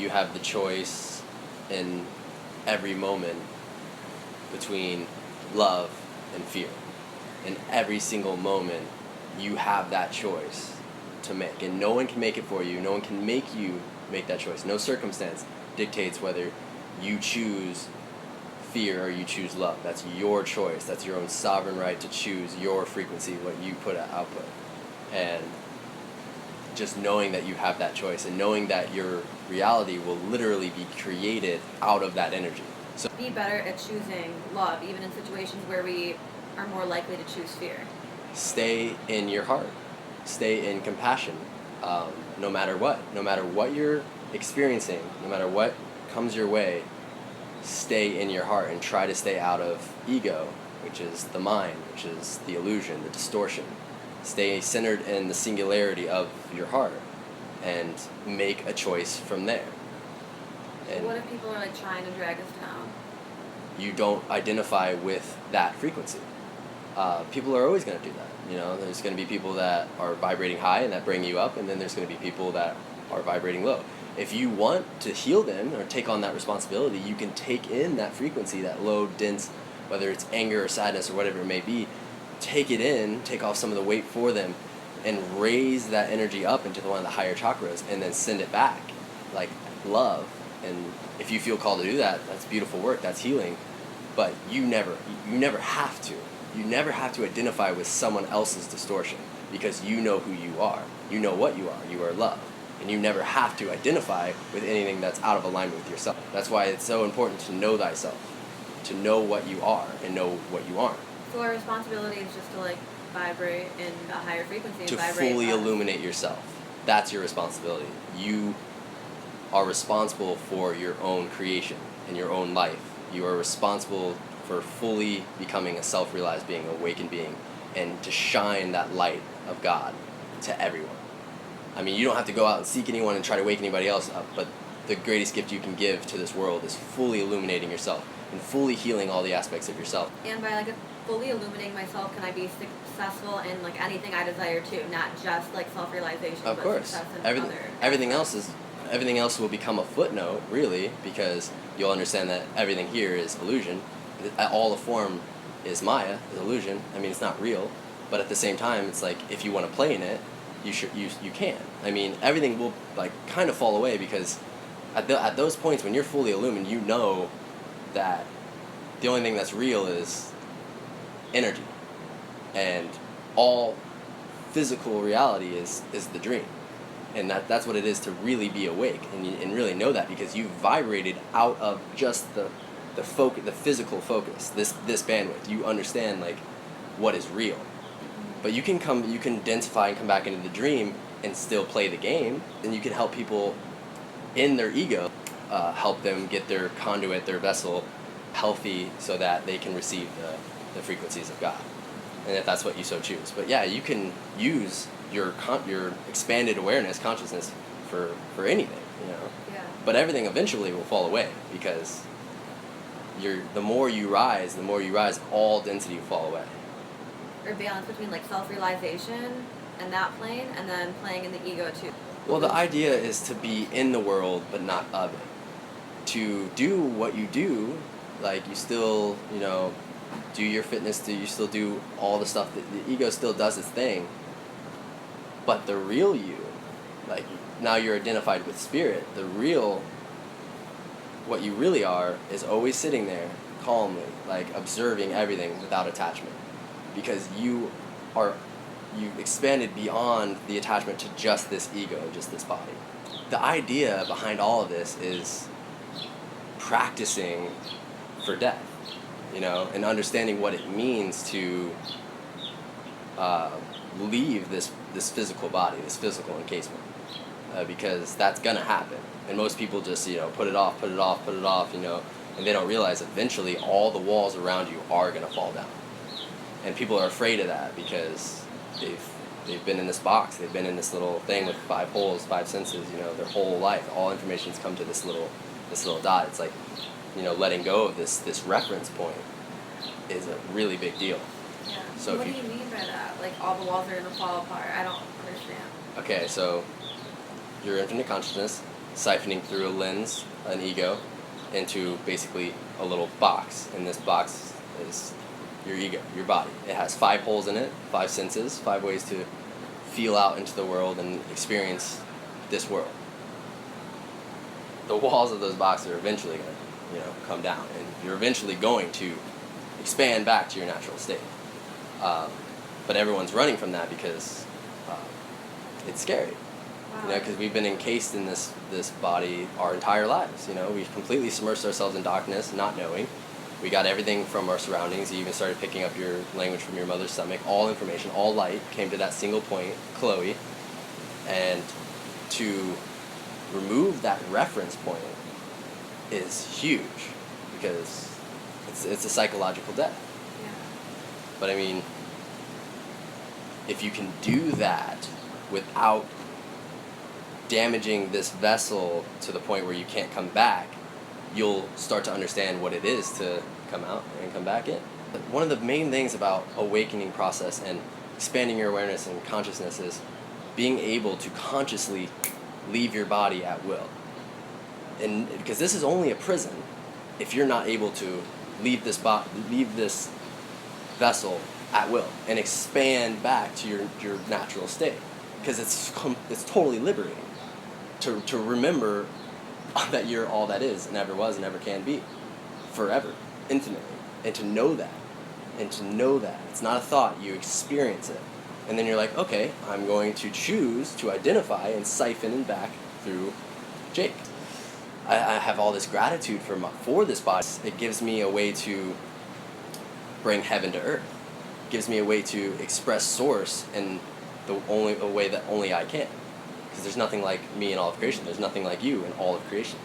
you have the choice in every moment between love and fear. In every single moment, you have that choice to make, and no one can make it for you. No one can make you make that choice. No circumstance dictates whether you choose fear or you choose love. That's your choice. That's your own sovereign right to choose your frequency, what you put at output. And just knowing that you have that choice and knowing that your reality will literally be created out of that energy. So be better at choosing love, even in situations where we are more likely to choose fear. Stay in your heart. Stay in compassion. No matter what you're experiencing, no matter what comes your way, stay in your heart and try to stay out of ego, which is the mind, which is the illusion, the distortion. Stay centered in the singularity of your heart and make a choice from there. And what if people are like trying to drag us down? You don't identify with that frequency. People are always going to do that. You know, there's going to be people that are vibrating high and that bring you up, and then there's going to be people that are vibrating low. If you want to heal them or take on that responsibility, you can take in that frequency, that low, dense, whether it's anger or sadness or whatever it may be, take it in, take off some of the weight for them, and raise that energy up into one of the higher chakras, and then send it back, like love. And if you feel called to do that, that's beautiful work, that's healing. But you never have to. You never have to identify with someone else's distortion, because you know who you are. You know what you are. You are love. And you never have to identify with anything that's out of alignment with yourself. That's why it's so important to know thyself, to know what you are and know what you aren't. So our responsibility is just to like vibrate in a higher frequency. To vibrate fully illuminate yourself. That's your responsibility. You are responsible for your own creation and your own life. You are responsible for fully becoming a self-realized being, awakened being, and to shine that light of God to everyone. I mean, you don't have to go out and seek anyone and try to wake anybody else up, but the greatest gift you can give to this world is fully illuminating yourself and fully healing all the aspects of yourself. And by like fully illuminating myself, can I be successful in like anything I desire to, not just like self-realization, of but course. success in Everything else will become a footnote, really, because you'll understand that everything here is illusion. All the form is Maya, is illusion. I mean, it's not real, but at the same time, it's like if you want to play in it, you can. I mean, everything will like kind of fall away, because at those points when you're fully illumined, you know that the only thing that's real is energy, and all physical reality is the dream. And that's what it is to really be awake and really know that, because you vibrated out of just the physical focus, this bandwidth. You understand like what is real, but you can densify and come back into the dream and still play the game. And you can help people in their ego, help them get their conduit, their vessel, healthy, so that they can receive the frequencies of God, and if that's what you so choose. But yeah, you can use your expanded awareness, consciousness, for anything, you know. Yeah. But everything eventually will fall away, because the more you rise, all density will fall away. Or balance between like self-realization and that plane, and then playing in the ego too. Well, the idea is to be in the world, but not of it. To do what you do, like you still, you know, do your fitness, you still do all the stuff that the ego still does its thing. But the real you, like now you're identified with spirit, what you really are is always sitting there calmly, like observing everything without attachment. Because you've expanded beyond the attachment to just this ego, just this body. The idea behind all of this is practicing for death, you know, and understanding what it means to leave this physical body, this physical encasement, because that's gonna happen. And most people just, you know, put it off, you know, and they don't realize eventually all the walls around you are gonna fall down. And people are afraid of that because they've been in this box, they've been in this little thing with 5 holes, 5 senses, you know, their whole life. All information's come to this little dot. It's like, you know, letting go of this reference point is a really big deal. Yeah. So what do you mean by that? Like all the walls are gonna fall apart? I don't understand. Okay, so your infinite consciousness siphoning through a lens, an ego, into basically a little box. And this box is your ego, your body. It has 5 holes in it, 5 senses, 5 ways to feel out into the world and experience this world. The walls of those boxes are eventually going to, come down, and you're eventually going to expand back to your natural state. But everyone's running from that because it's scary. Wow. Because we've been encased in this body our entire lives. We've completely submerged ourselves in darkness, not knowing. We got everything from our surroundings. You even started picking up your language from your mother's stomach. All information, all light came to that single point, Chloe. And to remove that reference point is huge, because it's a psychological death. Yeah. But I mean, if you can do that without damaging this vessel to the point where you can't come back, you'll start to understand what it is to come out and come back in. One of the main things about awakening process and expanding your awareness and consciousness is being able to consciously leave your body at will. And because this is only a prison if you're not able to leave this vessel at will and expand back to your natural state. Because it's totally liberating to remember that you're all that is and ever was and ever can be, forever, infinitely, and to know that, it's not a thought, you experience it, and then you're like, okay, I'm going to choose to identify and siphon and back through Jake. I have all this gratitude for this body. It gives me a way to bring heaven to earth. It gives me a way to express source in a way that only I can. Because there's nothing like me in all of creation. There's nothing like you in all of creation.